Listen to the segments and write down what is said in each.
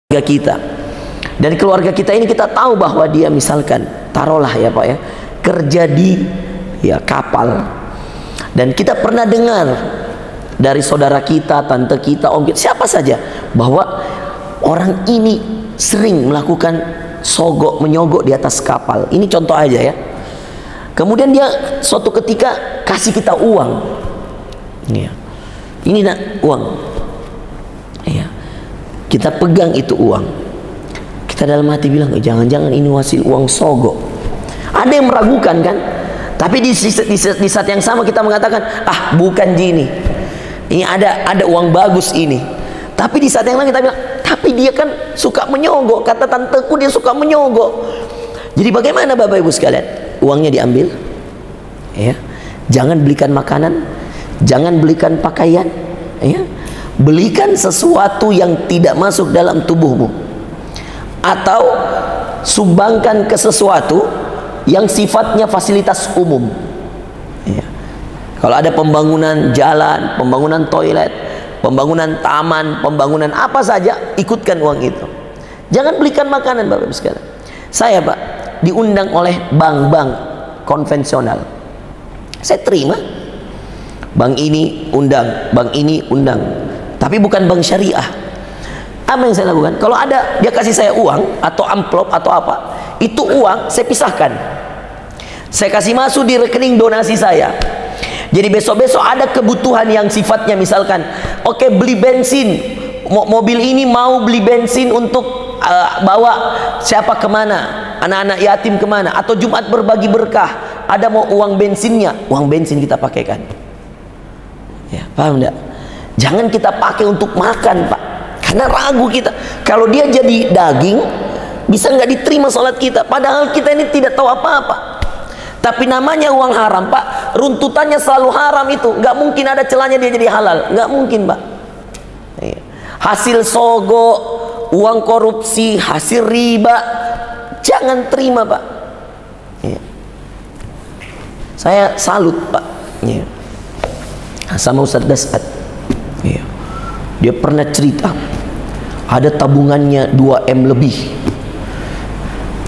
kita. Dan keluarga kita ini kita tahu bahwa dia misalkan taruhlah ya Pak ya, kerja di kapal. Dan kita pernah dengar dari saudara kita, tante kita, om kita, siapa saja, bahwa orang ini sering melakukan sogok menyogok di atas kapal. Ini contoh aja ya. Kemudian dia suatu ketika kasih kita uang. Ini nak uang. Kita pegang itu uang. Kita dalam hati bilang, jangan-jangan ini hasil uang sogok. Ada yang meragukan kan? Tapi di saat yang sama kita mengatakan, bukan gini. Ini ada uang bagus ini. Tapi di saat yang lain kita bilang, tapi dia kan suka menyogok. Kata tanteku dia suka menyogok. Jadi bagaimana Bapak Ibu sekalian? Uangnya diambil. Ya. Jangan belikan makanan, jangan belikan pakaian, ya. Belikan sesuatu yang tidak masuk dalam tubuhmu, atau sumbangkan ke sesuatu yang sifatnya fasilitas umum, ya. Kalau ada pembangunan jalan, pembangunan toilet, pembangunan taman, pembangunan apa saja, ikutkan uang itu. Jangan belikan makanan Bapak Ibu sekalian. Saya Pak diundang oleh bank-bank konvensional. Saya terima. Bank ini undang, bank ini undang. Tapi bukan bank syariah. Apa yang saya lakukan? Kalau ada dia kasih saya uang atau amplop atau apa, itu uang saya pisahkan. Saya kasih masuk di rekening donasi saya. Jadi besok-besok ada kebutuhan yang sifatnya misalkan, oke, beli bensin, mobil ini mau beli bensin untuk bawa siapa kemana, anak-anak yatim kemana, atau Jumat berbagi berkah, ada mau uang bensinnya, uang bensin kita pakaikan. Ya, paham enggak? Jangan kita pakai untuk makan Pak, karena ragu kita. Kalau dia jadi daging, bisa nggak diterima sholat kita, padahal kita ini tidak tahu apa-apa. Tapi namanya uang haram Pak, runtutannya selalu haram itu. Nggak mungkin ada celahnya dia jadi halal, nggak mungkin Pak. Hasil sogok, uang korupsi, hasil riba, jangan terima Pak. Saya salut Pak sama Ustadz Dasat. Dia pernah cerita ada tabungannya 2M lebih,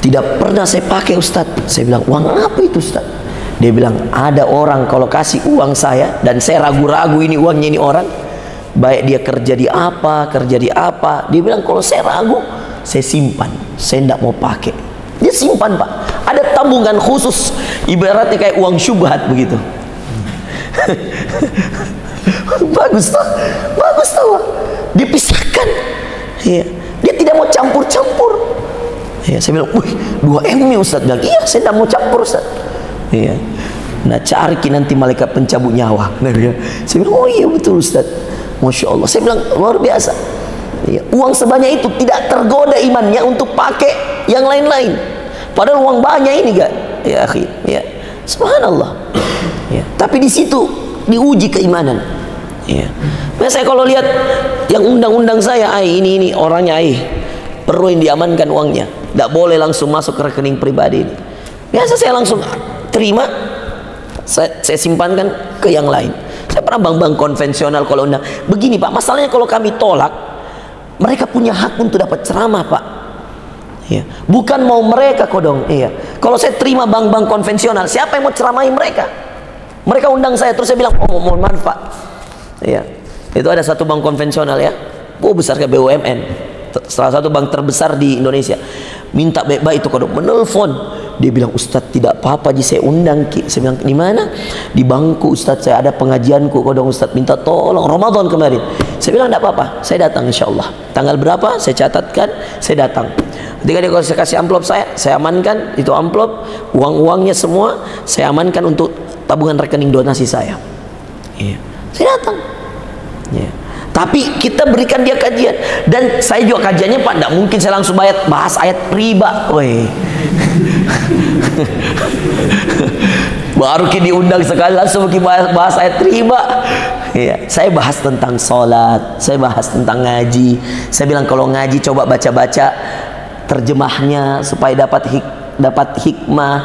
tidak pernah saya pakai Ustadz. Saya bilang, uang apa itu Ustadz? Dia bilang, ada orang kalau kasih uang saya, dan saya ragu-ragu ini uangnya ini orang, baik dia kerja di apa, dia bilang kalau saya ragu, saya simpan, saya tidak mau pakai. Dia simpan Pak, ada tabungan khusus, ibaratnya kayak uang syubhat begitu. Bagus toh, dipisahkan. Ya. Dia tidak mau campur-campur. Ya, saya bilang, 2M nih Ustaz. Bilang, iya, saya tidak mau campur Ustaz. Ya. Nah, cari nanti malaikat pencabut nyawa. Nah, ya. Saya bilang, oh iya betul Ustaz. Masya Allah. Saya bilang, luar biasa. Ya. Uang sebanyak itu tidak tergoda imannya untuk pakai yang lain-lain. Padahal uang banyak ini gak? Ya, akhi. Ya. Subhanallah. Ya. Tapi di situ diuji keimanan. Ya. Saya kalau lihat yang undang-undang saya, ini orangnya perlu yang diamankan uangnya, tidak boleh langsung masuk ke rekening pribadi ini. Biasa saya langsung terima, saya simpankan ke yang lain. Saya pernah bank-bank konvensional kalau undang, begini Pak, masalahnya kalau kami tolak, mereka punya hak untuk dapat ceramah Pak. Ya. Bukan mau mereka kodong. Iya. Kalau saya terima bank-bank konvensional, siapa yang mau ceramahi mereka? Mereka undang saya, terus saya bilang, mohon maaf Pak. Ya. Itu ada satu bank konvensional ya, besar ke BUMN, salah satu bank terbesar di Indonesia. Minta baik-baik itu kodong, menelpon. Dia bilang, Ustadz tidak apa-apa, saya undang. Saya bilang, di mana? Di bangku Ustadz, saya ada pengajianku kodong Ustadz, minta tolong, Ramadan kemarin. Saya bilang, tidak apa-apa, saya datang insya Allah. Tanggal berapa? Saya catatkan, saya datang. Ketika dia kasih amplop saya amankan itu amplop, uang-uangnya semua saya amankan untuk tabungan rekening donasi saya. Saya datang. Tapi kita berikan dia kajian, dan saya juga kajiannya Pak, tidak mungkin saya langsung bahas ayat riba. Baru kita diundang sekali langsung bahas ayat riba. Saya bahas tentang sholat, saya bahas tentang ngaji. Saya bilang kalau ngaji coba baca-baca terjemahnya supaya dapat hikmah.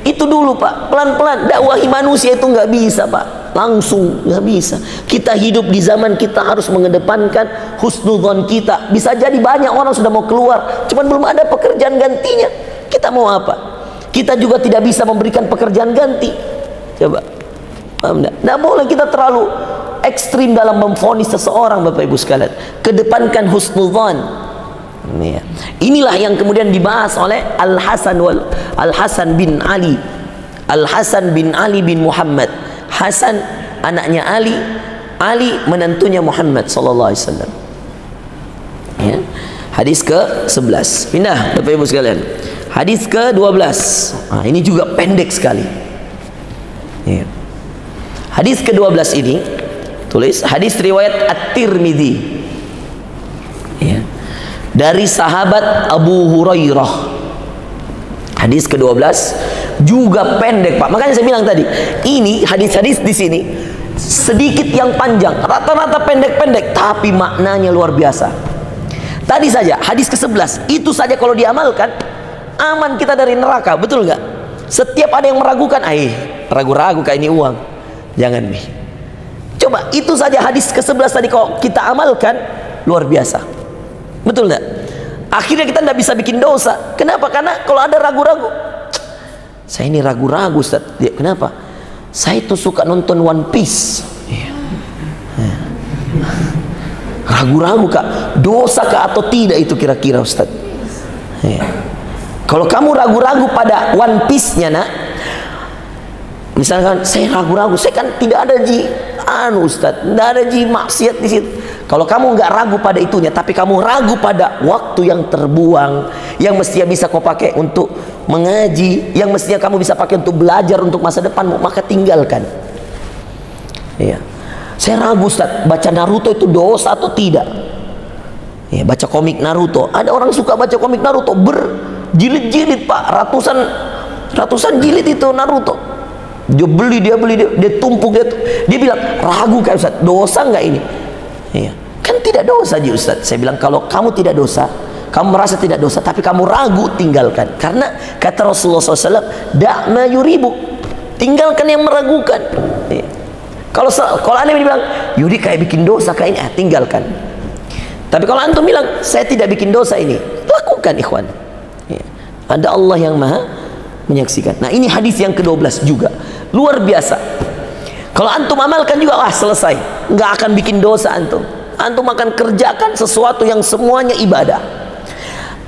Itu dulu Pak, pelan-pelan. Dakwahi manusia itu nggak bisa Pak. langsung, nggak bisa. Kita hidup di zaman kita harus mengedepankan husnudzon kita. Bisa jadi banyak orang sudah mau keluar, cuman belum ada pekerjaan gantinya. Kita mau apa? Kita juga tidak bisa memberikan pekerjaan ganti. Coba, paham enggak? Nggak boleh kita terlalu ekstrim dalam memvonis seseorang, Bapak Ibu sekalian. Kedepankan husnudzon. Inilah yang kemudian dibahas oleh Al-Hasan bin Ali. Al-Hasan bin Ali bin Muhammad. Hasan anaknya Ali, Ali menantunya Muhammad sallallahu alaihi wasallam. Ya. Hadis ke-11. Pindah Bapak Ibu sekalian. Hadis ke-12. Nah, ini juga pendek sekali. Ya. Hadis ke-12 ini tulis hadis riwayat At-Tirmidzi. Ya. Dari sahabat Abu Hurairah. Hadis ke-12 juga pendek, Pak. Makanya saya bilang tadi, ini hadis-hadis di sini sedikit yang panjang, rata-rata pendek-pendek, tapi maknanya luar biasa. Tadi saja hadis ke-11, itu saja kalau diamalkan, aman kita dari neraka, betul nggak? Setiap ada yang meragukan, ragu-ragu kayak ini uang, jangan nih. Coba itu saja hadis ke-11 tadi kalau kita amalkan, luar biasa, betul nggak? Akhirnya kita tidak bisa bikin dosa. Kenapa? Karena kalau ada ragu-ragu, saya ini ragu-ragu, Ustaz. Ya, kenapa? Saya itu suka nonton One Piece. Ragu-ragu Kak, dosa kah atau tidak itu kira-kira, Ustaz? Ya. Kalau kamu ragu-ragu pada One Piece-nya, nak, misalkan saya ragu-ragu, saya kan tidak ada Ustaz, tidak ada maksiat di situ. Kalau kamu nggak ragu pada itunya, tapi kamu ragu pada waktu yang terbuang, yang mestinya bisa kau pakai untuk mengaji, yang mestinya kamu bisa pakai untuk belajar untuk masa depanmu, maka tinggalkan. Iya. Saya ragu, Ustaz, baca Naruto itu dosa atau tidak? Ya, baca komik Naruto. Ada orang suka baca komik Naruto berjilid-jilid, Pak, ratusan jilid itu Naruto. Dia beli, dia tumpuk, dia bilang ragu kan, Ustaz, dosa nggak ini? Iya. Kan tidak dosa, Ustaz. Saya bilang kalau kamu tidak dosa, kamu merasa tidak dosa, tapi kamu ragu, tinggalkan. Karena kata Rasulullah SAW, da'ma yuribu, tinggalkan yang meragukan. Iya. Kalau Anda bilang, Yudi kayak bikin dosa kayak ini, tinggalkan. Tapi kalau antum bilang, saya tidak bikin dosa ini, lakukan, ikhwan. Iya. Ada Allah yang maha menyaksikan. Nah, ini hadis yang ke-12 juga, luar biasa. Kalau antum amalkan juga, selesai, nggak akan bikin dosa antum. Antum akan kerjakan sesuatu yang semuanya ibadah.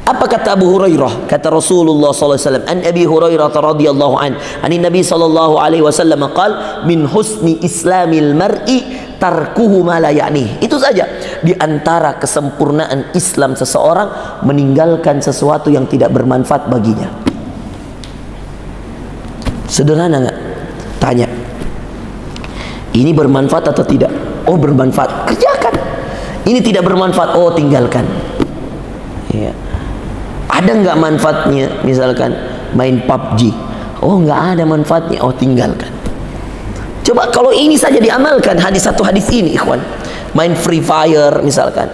Apa kata Abu Hurairah? Kata Rasulullah SAW, an Abi Hurairah radhiyallahu an, ani Nabi sallallahu alaihi wasallam qala, min husni islamil mar'i tarkuhu ma la ya'nih. Itu saja, di antara kesempurnaan Islam seseorang meninggalkan sesuatu yang tidak bermanfaat baginya. Sederhana nggak? Tanya, ini bermanfaat atau tidak? Oh, bermanfaat, kerjakan. Ini tidak bermanfaat, oh, tinggalkan. Ya. Ada nggak manfaatnya? Misalkan main PUBG, oh, nggak ada manfaatnya, oh, tinggalkan. Coba kalau ini saja diamalkan, satu hadis ini, ikhwan, main Free Fire misalkan,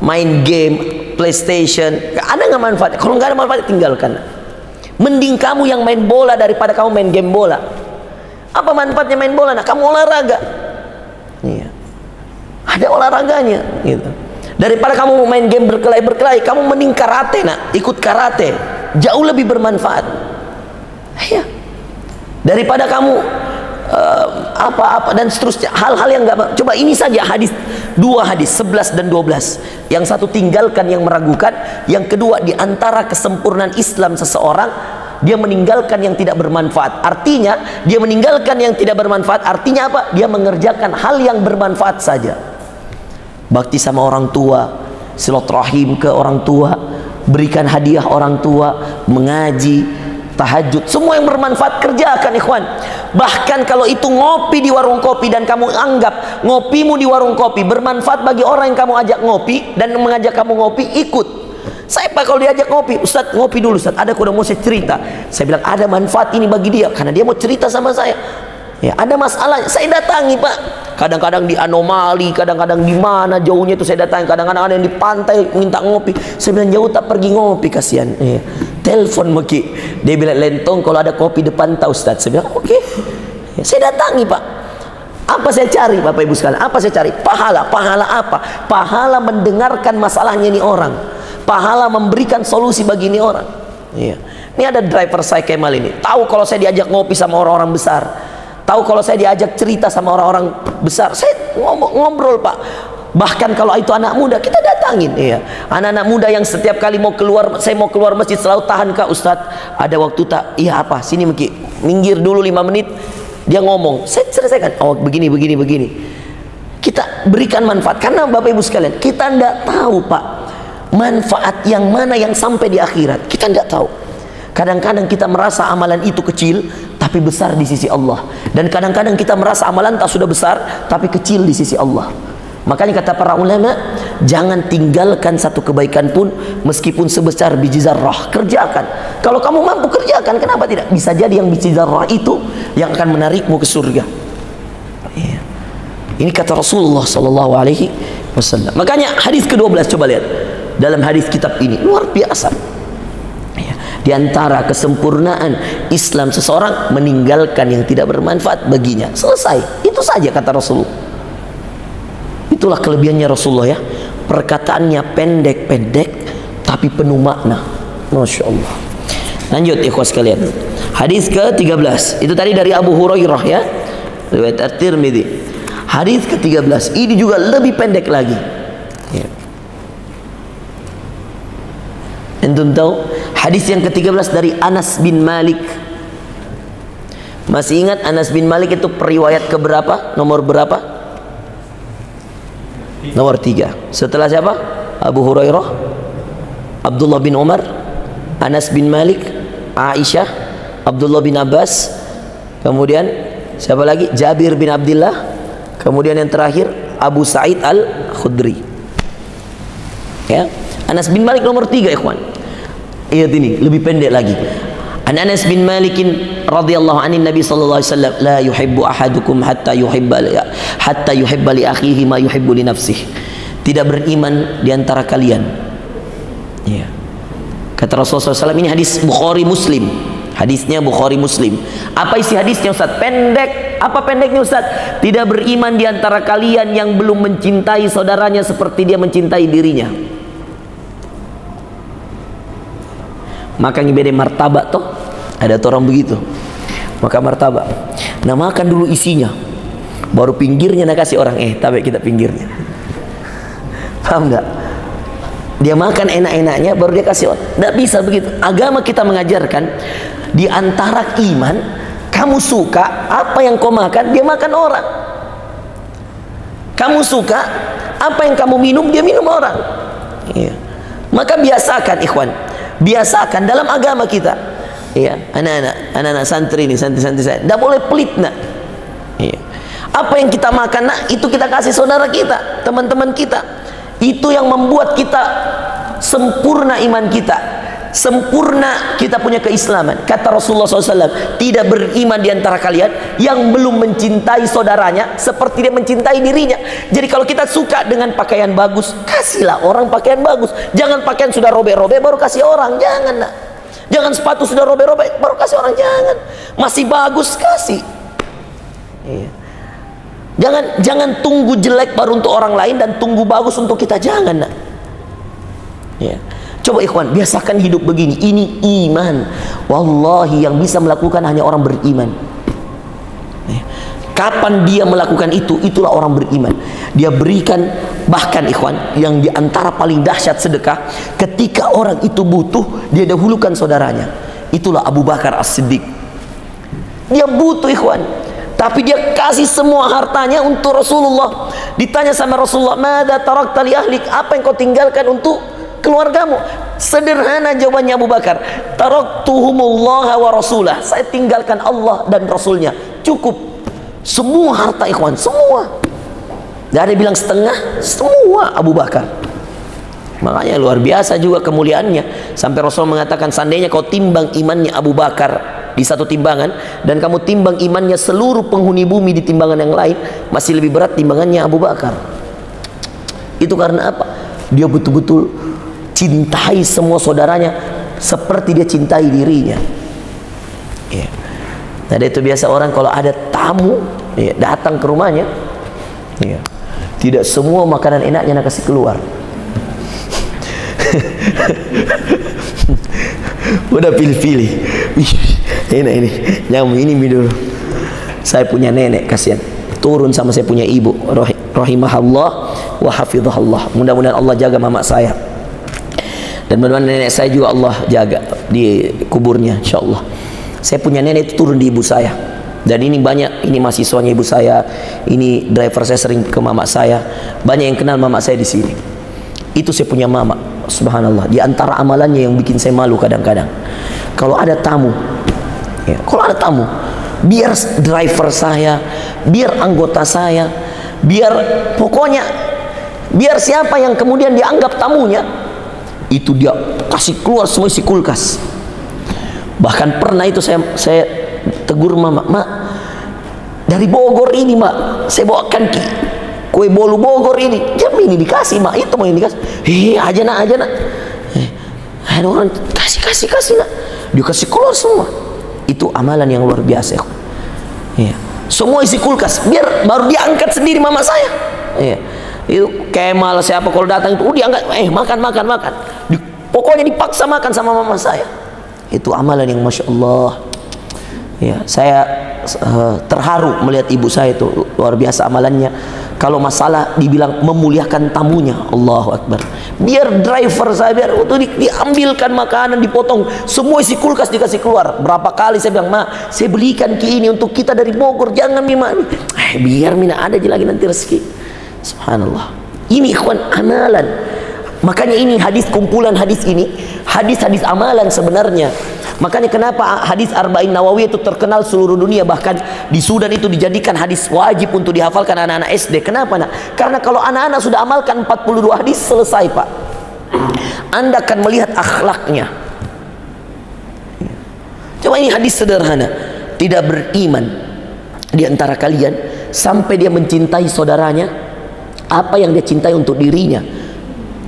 main game PlayStation, ada nggak manfaatnya? Kalau nggak ada manfaatnya, tinggalkan. Mending kamu yang main bola daripada kamu main game bola. Apa manfaatnya main bola? Nah, kamu olahraga. Iya. Ada olahraganya, gitu. Daripada kamu main game berkelahi, kamu mending karate, nak, ikut karate, jauh lebih bermanfaat. Ya. Daripada kamu apa-apa dan seterusnya, hal-hal yang enggak. Coba ini saja dua hadis 11 dan 12. Yang satu, tinggalkan yang meragukan. Yang kedua, di antara kesempurnaan Islam seseorang, dia meninggalkan yang tidak bermanfaat. Artinya, dia meninggalkan yang tidak bermanfaat, artinya apa? Dia mengerjakan hal yang bermanfaat saja. Bakti sama orang tua, silaturahim ke orang tua, berikan hadiah orang tua, mengaji, tahajud, semua yang bermanfaat kerjakan, ikhwan. Bahkan kalau itu ngopi di warung kopi dan kamu anggap ngopimu di warung kopi bermanfaat bagi orang yang kamu ajak ngopi dan mengajak kamu ngopi, ikut. Saya, Pak, kalau diajak ngopi, Ustaz, ngopi dulu, Ustaz, ada kuda mau saya cerita. Saya bilang ada manfaat ini bagi dia karena dia mau cerita sama saya. Ya, ada masalah, saya datangi, Pak. Kadang-kadang di anomali, kadang-kadang di mana jauhnya itu saya datangi. Kadang-kadang ada yang di pantai minta ngopi. Saya bilang jauh tak pergi ngopi, kasihan. Ya. Telepon Meki, dia bilang lentong kalau ada kopi depan tak, Ustaz. Saya bilang oke. Ya, saya datangi, Pak. Apa saya cari Bapak Ibu sekalian? Apa saya cari? Pahala. Pahala apa? Pahala mendengarkan masalahnya ini orang. Pahala memberikan solusi bagi ini orang. Iya. Ini ada driver saya Kemal ini. Tahu kalau saya diajak ngopi sama orang-orang besar. Tahu kalau saya diajak cerita sama orang-orang besar. Saya ngobrol Pak. Bahkan kalau itu anak muda, kita datangin. Iya. Anak-anak muda yang setiap kali mau keluar, saya mau keluar masjid selalu tahan Kak Ustadz. Ada waktu tak? Iya apa? Sini minggir dulu 5 menit. Dia ngomong, saya selesaikan. Oh begini. Kita berikan manfaat. Karena Bapak Ibu sekalian, kita tidak tahu Pak, manfaat yang mana yang sampai di akhirat. Kita tidak tahu. Kadang-kadang kita merasa amalan itu kecil, tapi besar di sisi Allah. Dan kadang-kadang kita merasa amalan tak sudah besar, tapi kecil di sisi Allah. Makanya kata para ulama, jangan tinggalkan satu kebaikan pun meskipun sebesar biji zarrah. Kerjakan. Kalau kamu mampu kerjakan, kenapa tidak? Bisa jadi yang biji zarrah itu yang akan menarikmu ke surga. Ini kata Rasulullah sallallahu alaihi wasallam. Makanya hadis ke-12 coba lihat. Dalam hadis kitab ini luar biasa. Di antara kesempurnaan Islam seseorang meninggalkan yang tidak bermanfaat baginya. Selesai. Itu saja kata Rasulullah. Itulah kelebihannya Rasulullah ya. Perkataannya pendek-pendek tapi penuh makna. Masya Allah. Lanjut ikhwas sekalian. Hadis ke-13. Itu tadi dari Abu Hurairah ya. Riwayat At-Tirmidzi. Hadis ke-13. Ini juga lebih pendek lagi. Ya. Antum tahu? Hadis yang ke-13 dari Anas bin Malik. Masih ingat Anas bin Malik itu periwayat keberapa? Nomor berapa? Nomor 3. Setelah siapa? Abu Hurairah, Abdullah bin Umar, Anas bin Malik, Aisyah, Abdullah bin Abbas, kemudian siapa lagi? Jabir bin Abdullah, kemudian yang terakhir Abu Sa'id Al-Khudri. Ya, Anas bin Malik nomor 3 ikhwan. Lihat ini, lebih pendek lagi. An Anas bin Malik radhiyallahu anhu Nabi sallallahu alaihi wasallam, la yuhibbu ahadukum hatta yuhibba li akhihi ma yuhibbu li nafsihi. Tidak beriman di antara kalian. Ya. Kata Rasulullah SAW, ini hadis Bukhari Muslim. Hadisnya Bukhari Muslim. Apa isi hadisnya Ustaz? Pendek. Apa pendeknya Ustaz? Tidak beriman di antara kalian yang belum mencintai saudaranya seperti dia mencintai dirinya. Maka ngibede martabak toh, ada orang begitu. Maka martabak, nah makan dulu isinya, baru pinggirnya nak kasih orang. Tapi kita pinggirnya, paham nggak? Dia makan enak-enaknya, baru dia kasih orang. Nggak bisa begitu. Agama kita mengajarkan di antara iman, kamu suka apa yang kau makan, dia makan orang. Kamu suka apa yang kamu minum, dia minum orang. Iya. Maka biasakan ikhwan. Biasakan dalam agama kita, ya, anak-anak santri ini, santri-santri saya, tidak boleh pelit nak. Ya. Apa yang kita makan nak, itu kita kasih saudara kita, teman-teman kita. Itu yang membuat kita sempurna iman kita, sempurna kita punya keislaman. Kata Rasulullah SAW, tidak beriman di antara kalian yang belum mencintai saudaranya seperti dia mencintai dirinya. Jadi kalau kita suka dengan pakaian bagus, kasihlah orang pakaian bagus. Jangan pakaian sudah robek-robek baru kasih orang, jangan nak. Jangan sepatu sudah robek-robek baru kasih orang, jangan. Masih bagus kasih. Iya. Jangan tunggu jelek baru untuk orang lain dan tunggu bagus untuk kita, jangan nak. Iya. Coba ikhwan, biasakan hidup begini. Ini iman. Wallahi yang bisa melakukan hanya orang beriman. Kapan dia melakukan itu, itulah orang beriman. Dia berikan, bahkan ikhwan, yang diantara paling dahsyat sedekah, ketika orang itu butuh, dia dahulukan saudaranya. Itulah Abu Bakar As-Siddiq. Dia butuh ikhwan, tapi dia kasih semua hartanya untuk Rasulullah. Ditanya sama Rasulullah, "Madza tarakta li ahlik?" Apa yang kau tinggalkan untuk keluargamu? Sederhana jawabannya Abu Bakar, taraktuhumullaha wa rasulah. Saya tinggalkan Allah dan Rasulnya. Cukup. Semua harta ikhwan, semua. Tidak ada bilang setengah, semua Abu Bakar. Makanya luar biasa juga kemuliaannya. Sampai Rasul mengatakan, seandainya kau timbang imannya Abu Bakar di satu timbangan, dan kamu timbang imannya seluruh penghuni bumi di timbangan yang lain, masih lebih berat timbangannya Abu Bakar. Itu karena apa? Dia betul-betul cintai semua saudaranya seperti dia cintai dirinya. Yeah. Nah, itu biasa orang kalau ada tamu ya, datang ke rumahnya, ya, tidak semua makanan enaknya nak kasih keluar. Udah pilih-pilih. Ini nyamuk ini dulu. Saya punya nenek, kasihan. Turun sama saya punya ibu, rahimahullah wa hafizahullah. Mudah-mudahan Allah jaga mama saya. Dan mudah-mudahan nenek saya juga Allah jaga di kuburnya, insyaallah. Saya punya nenek itu turun di ibu saya. Dan ini banyak, ini mahasiswanya ibu saya, ini driver saya sering ke mama saya. Banyak yang kenal mama saya di sini. Itu saya punya mama, subhanallah. Di antara amalannya yang bikin saya malu kadang-kadang, kalau ada tamu, ya, kalau ada tamu, biar driver saya, biar anggota saya, biar pokoknya, biar siapa yang kemudian dianggap tamunya, itu dia kasih keluar semua isi kulkas. Bahkan pernah itu saya tegur mama, "Mak, dari Bogor ini, Mak, saya bawakan kue bolu Bogor ini." Jam ini dikasih, Mak, itu mau yang dikasih. Aja nak. Ada orang kasih nak. Dia kasih keluar semua. Itu amalan yang luar biasa. Ya. Semua isi kulkas, biar baru dia angkat sendiri mama saya. Ya. Itu Kemal siapa kalau datang itu diangkat, makan. Pokoknya dipaksa makan sama mama saya. Itu amalan yang masya Allah. Ya, saya terharu melihat ibu saya itu, luar biasa amalannya. Kalau masalah dibilang memuliakan tamunya, Allahu Akbar. Biar driver saya, biar itu diambilkan makanan, dipotong, semua isi kulkas dikasih keluar. Berapa kali saya bilang, "Ma, saya belikan ini untuk kita dari Bogor, jangan Mima." Biar Mina ada aja lagi nanti rezeki. Subhanallah. Ini ikhwan amalan. Makanya ini hadis, kumpulan hadis ini, hadis-hadis amalan sebenarnya. Makanya kenapa hadis Arba'in Nawawi itu terkenal seluruh dunia, bahkan di Sudan itu dijadikan hadis wajib untuk dihafalkan anak-anak SD. Kenapa nak? Karena kalau anak-anak sudah amalkan 42 hadis, selesai Pak. Anda akan melihat akhlaknya. Coba ini hadis sederhana. Tidak beriman di antara kalian sampai dia mencintai saudaranya apa yang dia cintai untuk dirinya.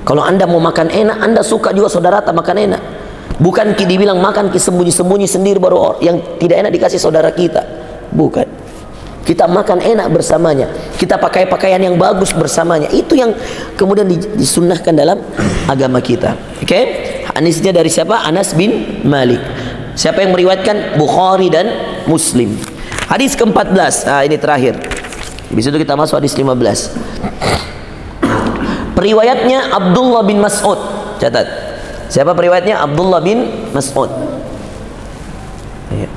Kalau Anda mau makan enak, Anda suka juga saudara tak makan enak. Bukan dibilang makan sembunyi-sembunyi sendiri baru yang tidak enak dikasih saudara kita. Bukan. Kita makan enak bersamanya. Kita pakai pakaian yang bagus bersamanya. Itu yang kemudian disunnahkan dalam agama kita. Oke? Hadisnya dari siapa? Anas bin Malik. Siapa yang meriwayatkan? Bukhari dan Muslim. Hadis ke-14. Nah, ini terakhir. Habis itu kita masuk hadis 15. Periwayatnya Abdullah bin Mas'ud. Catat. Siapa periwayatnya? Abdullah bin Mas'ud. Ya.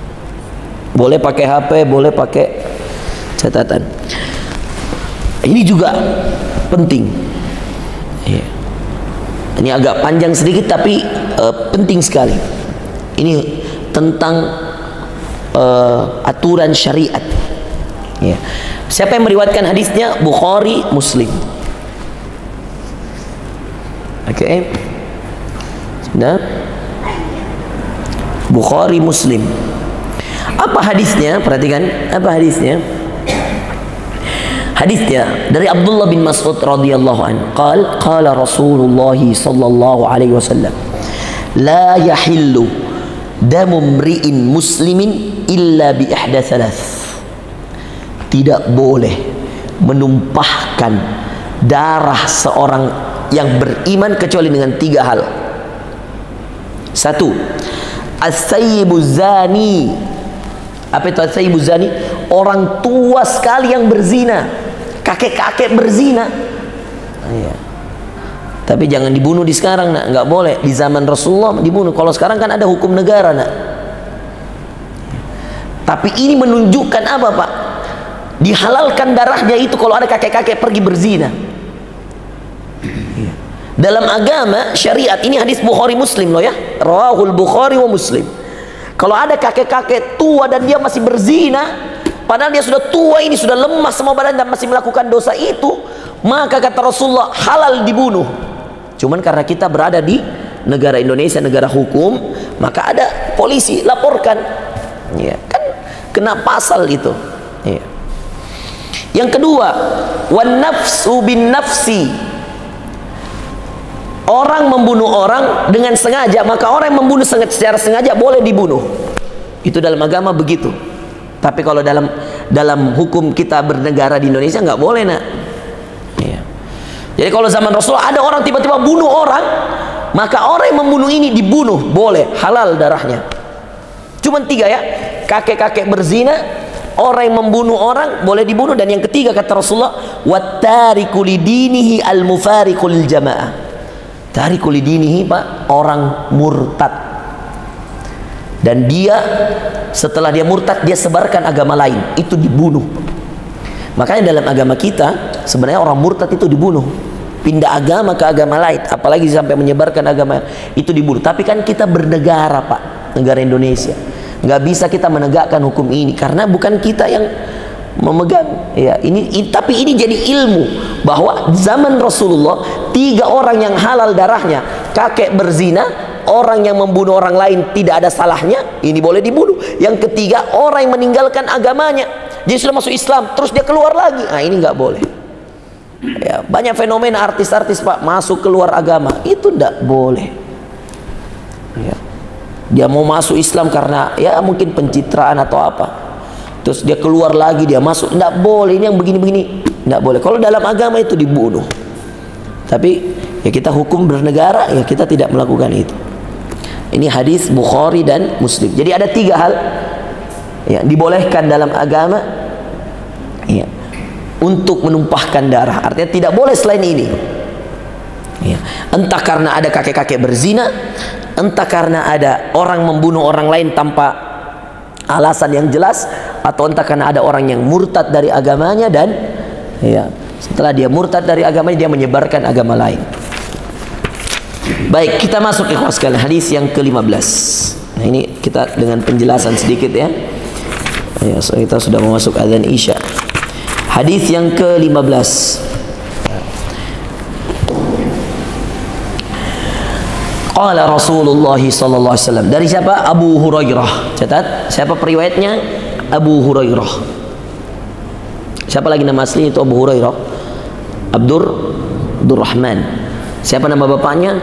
Boleh pakai HP, boleh pakai catatan. Ini juga penting. Ya. Ini agak panjang sedikit tapi penting sekali. Ini tentang aturan syariat. Ya. Siapa yang meriwayatkan hadisnya? Bukhari, Muslim. Oke. Nah, Bukhari, Muslim. Apa hadisnya? Perhatikan, apa hadisnya? Hadisnya dari Abdullah bin Mas'ud radhiyallahu anhu. Qala Rasulullah sallallahu alaihi wasallam, "La yahillu damu mri'in muslimin illa bi ihda thalath." Tidak boleh menumpahkan darah seorang yang beriman kecuali dengan 3 hal. 1. As-sayyibu zani. Apa itu as-sayyibu zani? Orang tua sekali yang berzina, kakek-kakek berzina. Ya. Tapi jangan dibunuh di sekarang, nak. Nggak boleh. Di zaman Rasulullah dibunuh. Kalau sekarang kan ada hukum negara, nak. Tapi ini menunjukkan apa, Pak? Dihalalkan darahnya itu kalau ada kakek-kakek pergi berzina. Dalam agama syariat, ini hadis Bukhari Muslim loh ya, rawahul Bukhari wa Muslim. Kalau ada kakek-kakek tua dan dia masih berzina, padahal dia sudah tua, ini sudah lemas semua badan dan masih melakukan dosa itu, maka kata Rasulullah halal dibunuh. Cuman karena kita berada di negara Indonesia, negara hukum, maka ada polisi laporkan, ya kan kena pasal itu. Ya. Yang kedua, wan nafsu bin nafsi. Orang membunuh orang dengan sengaja, maka orang yang membunuh secara sengaja boleh dibunuh. Itu dalam agama begitu. Tapi kalau dalam hukum kita bernegara di Indonesia nggak boleh, nak. Ya. Jadi kalau zaman Rasulullah ada orang tiba-tiba bunuh orang, maka orang yang membunuh ini dibunuh, boleh, halal darahnya. Cuman 3 ya, kakek-kakek berzina, orang yang membunuh orang boleh dibunuh, dan yang ketiga kata Rasulullah, wattariku lidinihi al-mufariqu lil jamaah. Tariku lidinihi, Pak, orang murtad. Dan dia setelah dia murtad, dia sebarkan agama lain, itu dibunuh. Makanya dalam agama kita sebenarnya orang murtad itu dibunuh, pindah agama ke agama lain, apalagi sampai menyebarkan agama, itu dibunuh. Tapi kan kita bernegara, Pak, negara Indonesia, nggak bisa kita menegakkan hukum ini karena bukan kita yang memegang. Ya, tapi ini jadi ilmu bahwa zaman Rasulullah 3 orang yang halal darahnya, kakek berzina, orang yang membunuh orang lain tidak ada salahnya, ini boleh dibunuh. Yang ketiga, orang yang meninggalkan agamanya, dia sudah masuk Islam terus dia keluar lagi, nah ini nggak boleh. Ya, banyak fenomena artis-artis, Pak, masuk keluar agama, itu tidak boleh. Ya. Dia mau masuk Islam karena ya mungkin pencitraan atau apa, terus dia keluar lagi, dia masuk, tidak boleh. Ini yang begini-begini tidak boleh. Kalau dalam agama itu dibunuh. Tapi ya kita hukum bernegara, ya kita tidak melakukan itu. Ini hadis Bukhari dan Muslim. Jadi ada 3 hal yang dibolehkan dalam agama, ya, untuk menumpahkan darah. Artinya tidak boleh selain ini. Ya. Entah karena ada kakek-kakek berzina, entah karena ada orang membunuh orang lain tanpa alasan yang jelas, atau entah karena ada orang yang murtad dari agamanya, dan ya, setelah dia murtad dari agamanya, dia menyebarkan agama lain. Baik, kita masuk ikhwan sekalian, hadis yang ke-15. Nah, ini kita dengan penjelasan sedikit ya. Ya, so kita sudah masuk azan Isya. Hadis yang ke-15. Qala Rasulullah sallallahu alaihi wasallam. Dari siapa? Abu Hurairah. Catat, siapa periwayatnya? Abu Hurairah. Siapa lagi nama asli itu Abu Hurairah? Abdurrahman. Siapa nama bapaknya?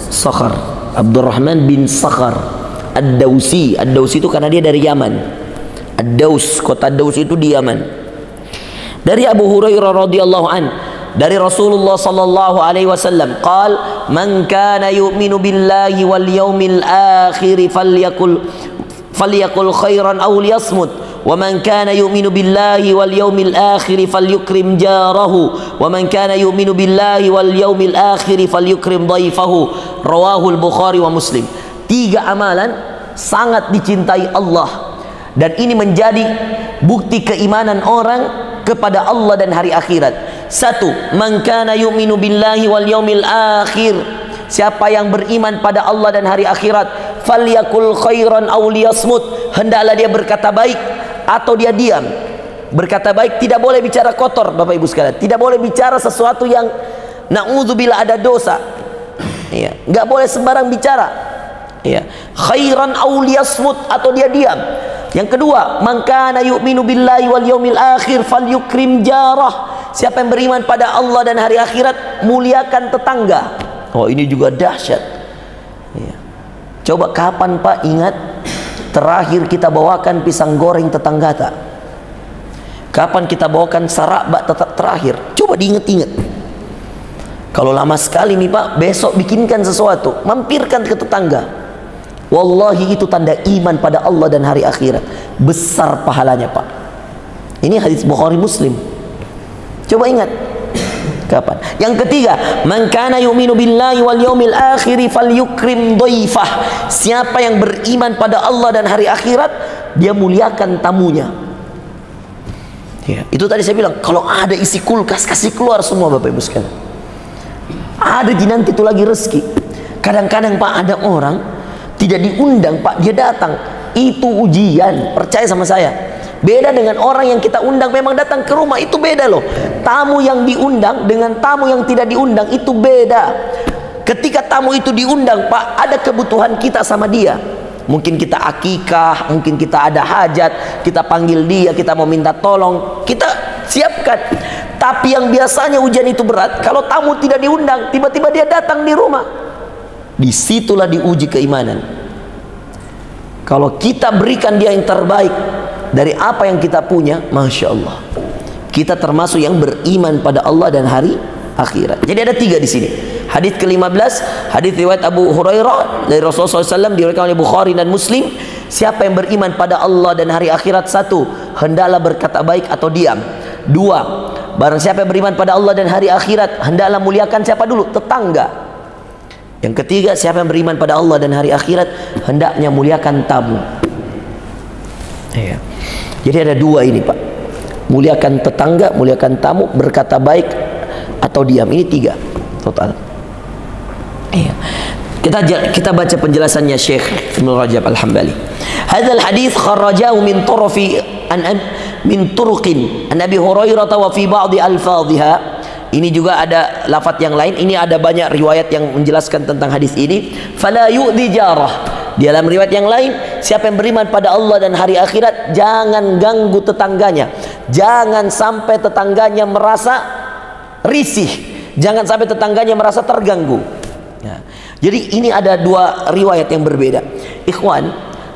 Sakhar. Abdurrahman bin Sakhar Ad-Dausi. Ad-Dausi itu karena dia dari Yaman. Ad-Daus, kota Daus itu di Yaman. Dari Abu Hurairah radhiyallahu an, dari Rasulullah sallallahu alaihi wasallam, qal man kana yu'minu billahi wal yawmil akhir falyakul khairan aw liyasmut. وَمَنْ كَانَ يُؤْمِنُ بِاللَّهِ وَالْيَوْمِ الْآخِرِ فَلْيُكْرِمْ جَارَهُ وَمَنْ كَانَ يُؤْمِنُ بِاللَّهِ وَالْيَوْمِ الْآخِرِ فَلْيُكْرِمْ ضَيْفَهُ رواه البخاري ومسلم. 3 amalan sangat dicintai Allah, dan ini menjadi bukti keimanan orang kepada Allah dan hari akhirat. 1, man kana yu'minu billahi wal yaumil akhir, siapa yang beriman pada Allah dan hari akhirat, falyakul khairan aw liyasmut, hendaklah dia berkata baik atau dia diam. Berkata baik, tidak boleh bicara kotor, Bapak Ibu sekalian, tidak boleh bicara sesuatu yang na'udzubillah ada dosa. Ya, nggak boleh sembarang bicara. Ya, khairan aw liyasmut, atau dia diam. Yang kedua, man kana yu'minu billahi wal yaumil akhir falyukrim jarah, siapa yang beriman pada Allah dan hari akhirat, muliakan tetangga. Oh, ini juga dahsyat. Ya. Coba kapan, Pak, ingat terakhir kita bawakan pisang goreng tetangga tak? Kapan kita bawakan sarabak terakhir? Coba diingat-ingat. Kalau lama sekali nih, Pak, besok bikinkan sesuatu, mampirkan ke tetangga. Wallahi itu tanda iman pada Allah dan hari akhirat. Besar pahalanya, Pak. Ini hadis Bukhari Muslim. Coba ingat. Kapan? Yang ketiga, man kana yu'minu billahi wal yaumil akhir falyukrim dhaifah, siapa yang beriman pada Allah dan hari akhirat, dia muliakan tamunya. Ya, itu tadi saya bilang, kalau ada isi kulkas kasih keluar semua, Bapak Ibu sekalian. Ada nanti itu lagi rezeki. Kadang-kadang, Pak, ada orang tidak diundang, Pak, dia datang. Itu ujian, percaya sama saya. Beda dengan orang yang kita undang memang datang ke rumah, itu beda loh. Tamu yang diundang dengan tamu yang tidak diundang itu beda. Ketika tamu itu diundang, Pak, ada kebutuhan kita sama dia. Mungkin kita akikah, mungkin kita ada hajat, kita panggil dia, kita mau minta tolong, kita siapkan. Tapi yang biasanya ujian itu berat, kalau tamu tidak diundang, tiba-tiba dia datang di rumah. Disitulah diuji keimanan. Kalau kita berikan dia yang terbaik, dari apa yang kita punya, Masya Allah, kita termasuk yang beriman pada Allah dan hari akhirat. Jadi ada 3 di sini. Hadis ke-15, hadis riwayat Abu Hurairah dari Rasulullah SAW, diriwayatkan oleh Bukhari dan Muslim. Siapa yang beriman pada Allah dan hari akhirat, 1, hendaklah berkata baik atau diam. 2, barang siapa yang beriman pada Allah dan hari akhirat, hendaklah muliakan siapa dulu? Tetangga. Yang ketiga, siapa yang beriman pada Allah dan hari akhirat, hendaknya muliakan tamu. Ya. Jadi ada 2 ini, Pak. Muliakan tetangga, muliakan tamu, berkata baik atau diam. Ini 3 total. Iya. Kita baca penjelasannya Syekh Ibnu Rajab Al-Hambali. Hadzal hadits kharrajahu min turufi min turuqin an Abi Hurairah wa fi ba'dhi alfadhiha. Ini juga ada lafaz yang lain. Ini ada banyak riwayat yang menjelaskan tentang hadis ini. Fala yu'dhi jarah. Di dalam riwayat yang lain, siapa yang beriman pada Allah dan hari akhirat, jangan ganggu tetangganya. Jangan sampai tetangganya merasa risih. Jangan sampai tetangganya merasa terganggu. Ya. Jadi ini ada 2 riwayat yang berbeda. Ikhwan,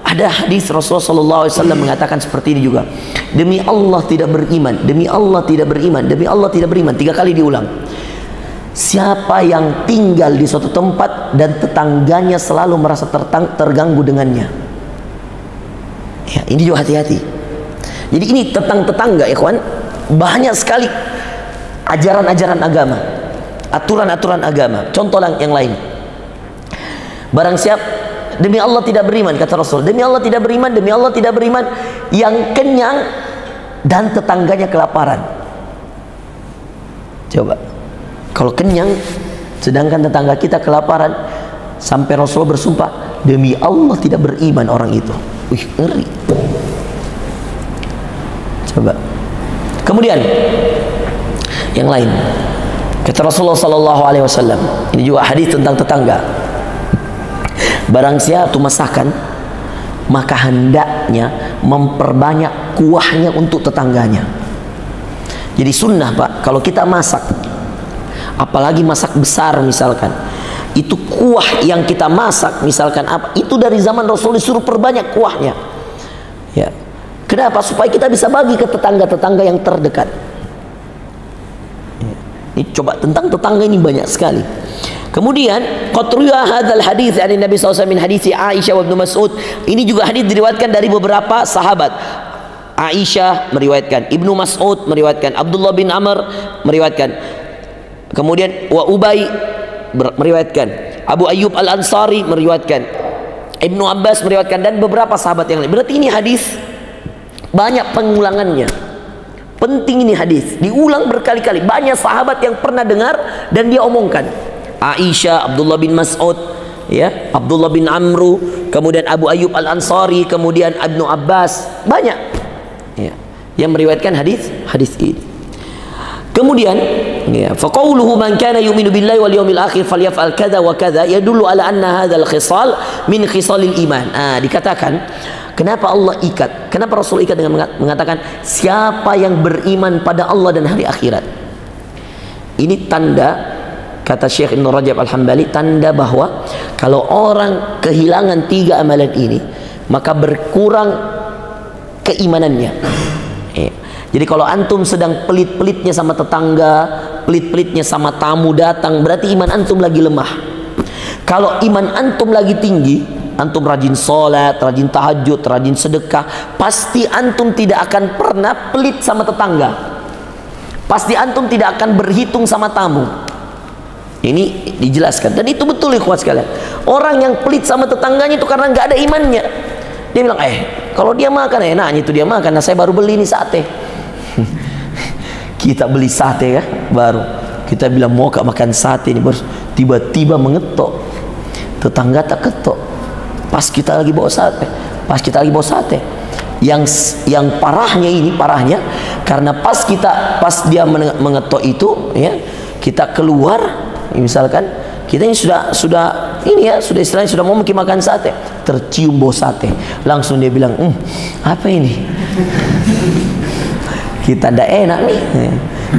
ada hadis Rasulullah SAW mengatakan seperti ini juga. Demi Allah tidak beriman, demi Allah tidak beriman, demi Allah tidak beriman. 3 kali diulang. Siapa yang tinggal di suatu tempat dan tetangganya selalu merasa terganggu dengannya. Ya, ini juga hati-hati. Jadi ini tentang tetangga, ikhwan. Banyak sekali ajaran-ajaran agama, aturan-aturan agama. Contoh yang lain. Barang siapa demi Allah tidak beriman, kata Rasul, demi Allah tidak beriman, demi Allah tidak beriman, yang kenyang dan tetangganya kelaparan. Coba, kalau kenyang sedangkan tetangga kita kelaparan, sampai Rasul bersumpah, demi Allah tidak beriman orang itu. Wih, ngeri. Coba. Kemudian yang lain, kata Rasulullah SAW, ini juga hadis tentang tetangga. Barang siapa masakan, maka hendaknya memperbanyak kuahnya untuk tetangganya. Jadi sunnah, Pak, kalau kita masak, apalagi masak besar misalkan, itu kuah yang kita masak misalkan apa, itu dari zaman Rasul disuruh perbanyak kuahnya. Ya. Kenapa? Supaya kita bisa bagi ke tetangga-tetangga yang terdekat. Ya. Ini coba tentang tetangga ini banyak sekali. Kemudian qatruya hadzal hadits dari Nabi SAW min hadits Aisyah wa Ibnu Mas'ud. Ini juga hadis diriwayatkan dari beberapa sahabat. Aisyah meriwayatkan, Ibnu Mas'ud meriwayatkan, Abdullah bin Amr meriwayatkan. Kemudian wa Ubay meriwayatkan, Abu Ayyub Al-Ansari meriwayatkan, Ibnu Abbas meriwayatkan, dan beberapa sahabat yang lain. Berarti ini hadis banyak pengulangannya. Penting ini hadis, diulang berkali-kali. Banyak sahabat yang pernah dengar dan dia omongkan. Aisyah, Abdullah bin Mas'ud, ya, Abdullah bin Amru, kemudian Abu Ayyub Al-Ansari, kemudian Ibnu Abbas, banyak ya, yang meriwayatkan hadis ini. Kemudian ya, faqauluhu man kana yu'minu billahi wal yawmil akhir falyaf'al kadza wa kadza yadullu ala anna hadzal khisal min khisalil iman. Dikatakan kenapa Allah ikat, kenapa Rasul ikat dengan mengatakan siapa yang beriman pada Allah dan hari akhirat. Ini tanda, kata Syekh Ibnu Rajab Al-Hambali, tanda bahwa kalau orang kehilangan 3 amalan ini, maka berkurang keimanannya. Jadi kalau antum sedang pelit-pelitnya sama tetangga, pelit-pelitnya sama tamu datang, berarti iman antum lagi lemah. Kalau iman antum lagi tinggi, antum rajin sholat, rajin tahajud, rajin sedekah, pasti antum tidak akan pernah pelit sama tetangga. Pasti antum tidak akan berhitung sama tamu. Ini dijelaskan, dan itu betul ikhwan sekalian. Orang yang pelit sama tetangganya itu karena nggak ada imannya. Dia bilang, kalau dia makan enaknya itu dia makan, nah saya baru beli ini sate. Kita beli sate ya, baru kita bilang mau makan sate ini, baru tiba-tiba mengetok, tetangga tak ketok. Pas kita lagi bawa sate, yang parahnya karena pas dia mengetok itu ya, kita keluar. Misalkan kita ini sudah istilahnya sudah mau makan sate, tercium bau sate, langsung dia bilang, apa ini? Kita tidak enak nih.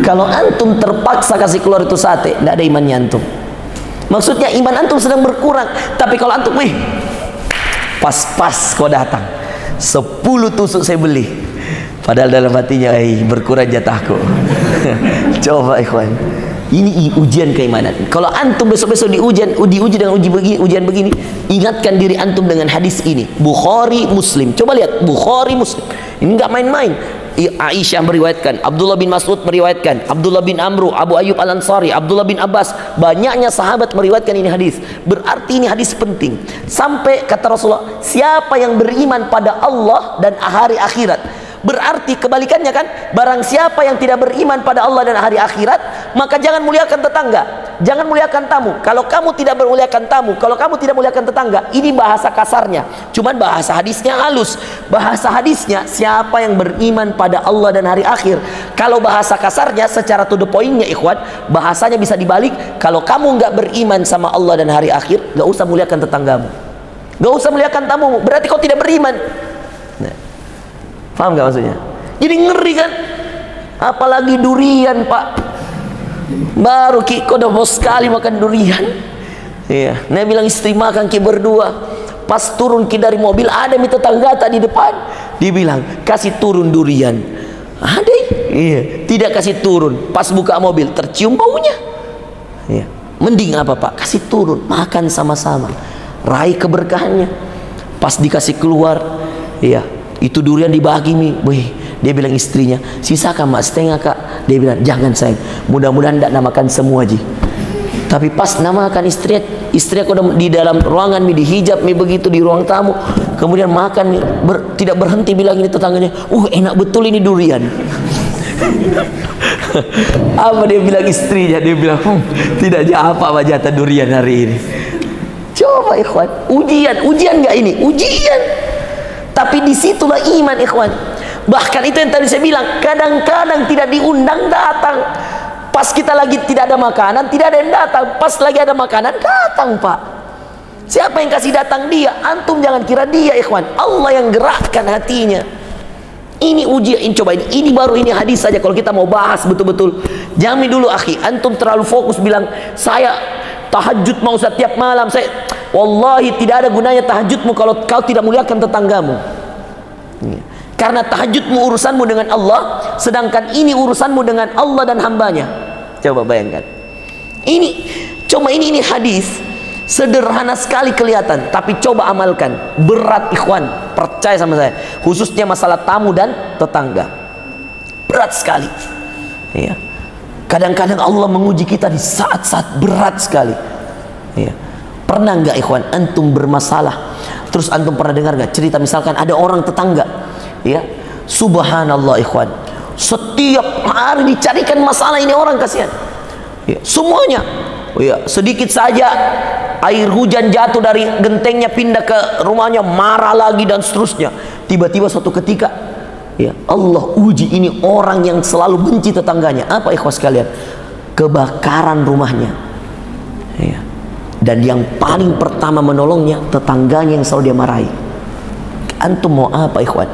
Kalau antum terpaksa kasih keluar itu sate, tidak ada imannya antum. Maksudnya iman antum sedang berkurang. Tapi kalau antum, pas kau datang, 10 tusuk saya beli, Padahal dalam hatinya, berkurang jatahku. Coba ikhwan, ini ujian keimanan. Kalau antum besok-besok diuji dengan ujian begini, ingatkan diri antum dengan hadis ini. Bukhari Muslim. Coba lihat, Bukhari Muslim. Ini nggak main-main. Aisyah meriwayatkan, Abdullah bin Mas'ud meriwayatkan, Abdullah bin Amru, Abu Ayyub Al-Ansari, Abdullah bin Abbas, banyaknya sahabat meriwayatkan ini hadis. Berarti ini hadis penting. Sampai kata Rasulullah, siapa yang beriman pada Allah dan hari akhirat. Berarti kebalikannya kan, barang siapa yang tidak beriman pada Allah dan hari akhirat, maka jangan muliakan tetangga, jangan muliakan tamu. Kalau kamu tidak memuliakan tamu, kalau kamu tidak muliakan tetangga, ini bahasa kasarnya. Cuman bahasa hadisnya halus. Bahasa hadisnya, siapa yang beriman pada Allah dan hari akhir. Kalau bahasa kasarnya, secara to the point-nya ikhwan, bahasanya bisa dibalik. Kalau kamu nggak beriman sama Allah dan hari akhir, nggak usah muliakan tetanggamu, nggak usah muliakan tamumu. Berarti kau tidak beriman. Paham gak maksudnya? Jadi ngeri kan? Apalagi durian, Pak. Baru kok udah mau sekali makan durian. Iya. Nah bilang istri makan berdua. Pas turun dari mobil, ada tetangga tadi depan. Dia bilang, kasih turun durian. Ada? Iya. Tidak kasih turun. Pas buka mobil, tercium baunya. Iya. Mending apa, Pak? Kasih turun. Makan sama-sama. Raih keberkahannya. Pas dikasih keluar, iya, itu durian dibagi nih, dia bilang istrinya, sisakan mak setengah kak. Dia bilang jangan sayang, mudah-mudahan tidak namakan semua ji. Tapi pas namakan istri aku di dalam ruangan di hijab begitu di ruang tamu, kemudian makan tidak berhenti bilang ini tetangganya, enak betul ini durian. Apa dia bilang istrinya? Dia bilang tidak apa jatah durian hari ini. Coba ikhwan, ujian nggak ini? Ujian. Tapi disitulah iman ikhwan. Bahkan itu yang tadi saya bilang, kadang-kadang tidak diundang datang. Pas kita lagi tidak ada makanan, tidak ada yang datang. Pas lagi ada makanan, datang Pak. Siapa yang kasih datang? Dia. Antum jangan kira dia ikhwan. Allah yang gerakkan hatinya. Ini ujian, coba ini baru ini hadis saja. Kalau kita mau bahas betul-betul, jamin dulu akhi. Antum terlalu fokus bilang, saya tahajud mau setiap malam. Wallahi tidak ada gunanya tahajudmu kalau kau tidak muliakan tetanggamu. Karena tahajudmu urusanmu dengan Allah, sedangkan ini urusanmu dengan Allah dan hambanya. Coba bayangkan. Ini hadis sederhana sekali kelihatan, tapi coba amalkan. Berat ikhwan, percaya sama saya. Khususnya masalah tamu dan tetangga. Berat sekali. Ya. Kadang-kadang Allah menguji kita di saat-saat berat sekali. Ya. Pernah nggak ikhwan antum bermasalah, terus antum pernah dengar nggak cerita misalkan ada orang tetangga, ya subhanallah ikhwan, setiap hari dicarikan masalah ini orang kasihan, ya, semuanya, ya, sedikit saja air hujan jatuh dari gentengnya pindah ke rumahnya marah lagi dan seterusnya. Tiba-tiba suatu ketika, ya Allah uji ini orang yang selalu benci tetangganya. Apa ikhwan sekalian? Kebakaran rumahnya, ya. Dan yang paling pertama menolongnya tetangganya yang selalu dia marahi. Antum mau apa ikhwan?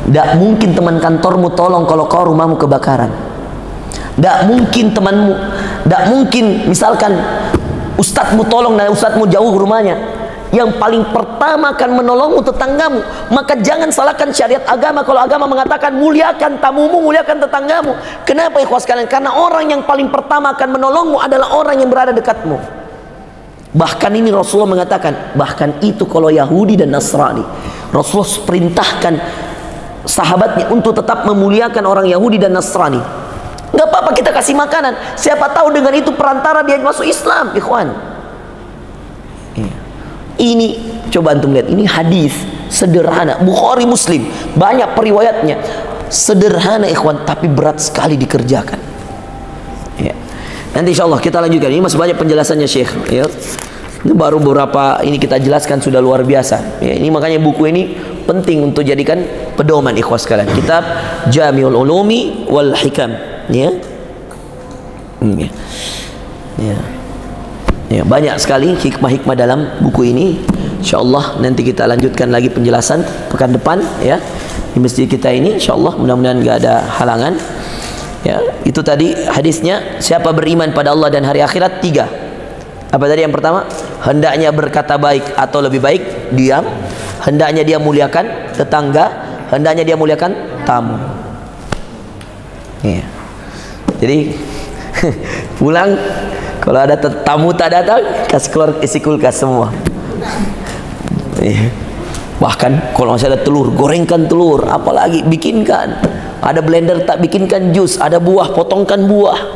Tidak mungkin teman kantormu tolong kalau kau rumahmu kebakaran. Tidak mungkin temanmu, tidak mungkin misalkan ustadzmu tolong dan ustadzmu jauh rumahnya. Yang paling pertama akan menolongmu tetanggamu. Maka jangan salahkan syariat agama. Kalau agama mengatakan muliakan tamumu, muliakan tetanggamu. Kenapa ikhwan sekalian? Karena orang yang paling pertama akan menolongmu adalah orang yang berada dekatmu. Bahkan ini Rasulullah mengatakan, bahkan itu kalau Yahudi dan Nasrani, Rasulullah perintahkan sahabatnya untuk tetap memuliakan orang Yahudi dan Nasrani. Nggak apa-apa kita kasih makanan, siapa tahu dengan itu perantara dia masuk Islam ikhwan. Ini coba antum lihat, ini hadis sederhana Bukhari Muslim, banyak periwayatnya, sederhana ikhwan tapi berat sekali dikerjakan. Ya. Nanti insya Allah kita lanjutkan. Ini masih banyak penjelasannya Syekh. Ya. Ini baru beberapa ini kita jelaskan sudah luar biasa. Ya, ini makanya buku ini penting untuk jadikan pedoman ikhwas sekalian. Kitab Jami'ul Ulumi wal Hikam. Ya. Ya. Ya. Ya, banyak sekali hikmah-hikmah dalam buku ini. Insya Allah nanti kita lanjutkan lagi penjelasan pekan depan ya di masjid kita ini. Insya Allah mudah-mudahan nggak ada halangan. Ya, itu tadi hadisnya, siapa beriman pada Allah dan hari akhirat, 3. Apa tadi yang pertama? Hendaknya berkata baik atau lebih baik diam, hendaknya dia muliakan tetangga, hendaknya dia muliakan tamu. Iya. Jadi pulang kalau ada tamu tak datang, kasih keluar isi kulkas semua. Iya. Bahkan kalau masih ada telur, gorengkan telur, apalagi bikinkan. Ada blender tak, bikinkan jus, ada buah, potongkan buah.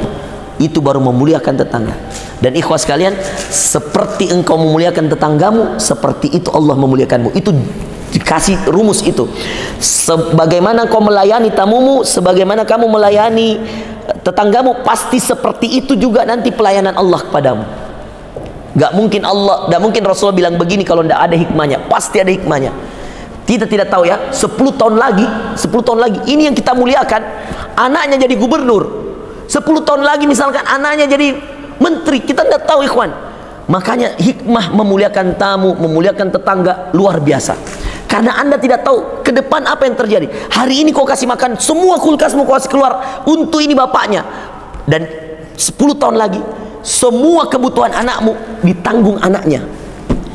Itu baru memuliakan tetangga. Dan ikhwas sekalian, seperti engkau memuliakan tetanggamu, seperti itu Allah memuliakanmu. Itu dikasih rumus itu. Sebagaimana kau melayani tamumu, sebagaimana kamu melayani tetanggamu, pasti seperti itu juga nanti pelayanan Allah kepadamu. Gak mungkin Allah, gak mungkin Rasulullah bilang begini kalau tidak ada hikmahnya. Pasti ada hikmahnya. Kita tidak tahu ya, 10 tahun lagi ini yang kita muliakan, anaknya jadi gubernur. 10 tahun lagi misalkan anaknya jadi menteri, kita tidak tahu ikhwan. Makanya hikmah memuliakan tamu, memuliakan tetangga luar biasa. Karena Anda tidak tahu ke depan apa yang terjadi. Hari ini kau kasih makan, semua kulkasmu kau kasih keluar untuk ini bapaknya. Dan 10 tahun lagi semua kebutuhan anakmu ditanggung anaknya.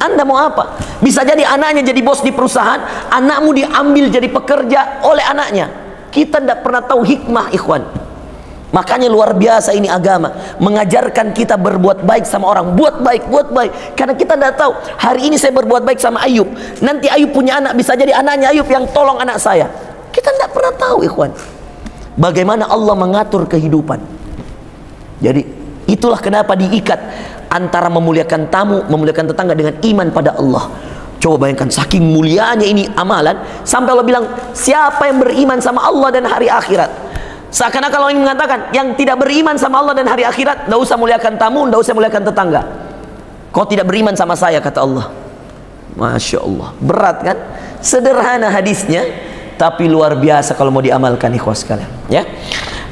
Anda mau apa? Bisa jadi anaknya jadi bos di perusahaan, anakmu diambil jadi pekerja oleh anaknya. Kita tidak pernah tahu hikmah ikhwan. Makanya luar biasa ini agama, mengajarkan kita berbuat baik sama orang. Buat baik, buat baik. Karena kita tidak tahu, hari ini saya berbuat baik sama Ayub, nanti Ayub punya anak, bisa jadi anaknya Ayub yang tolong anak saya. Kita tidak pernah tahu ikhwan, bagaimana Allah mengatur kehidupan. Jadi itulah kenapa diikat antara memuliakan tamu, memuliakan tetangga dengan iman pada Allah. Coba bayangkan saking mulianya ini amalan, sampai Allah bilang siapa yang beriman sama Allah dan hari akhirat. Seakan-akan Allah ingin mengatakan yang tidak beriman sama Allah dan hari akhirat, tidak usah muliakan tamu, tidak usah muliakan tetangga. Kau tidak beriman sama saya, kata Allah. Masya Allah, berat kan? Sederhana hadisnya, tapi luar biasa kalau mau diamalkan ikhwas sekalian. Ya,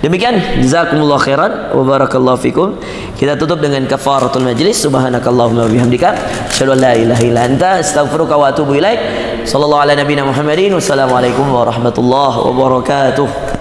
demikian. Jazakumullah khairan wa barakallahu fikum. Kita tutup dengan kafaratul majlis. Subhanakallahumma wa bihamdika, asyhadu an la ilaha illa anta, astaghfiruka wa atubu ilaik. Sallallahu ala nabiyina Muhammadin. Wassalamualaikum warahmatullahi wabarakatuh.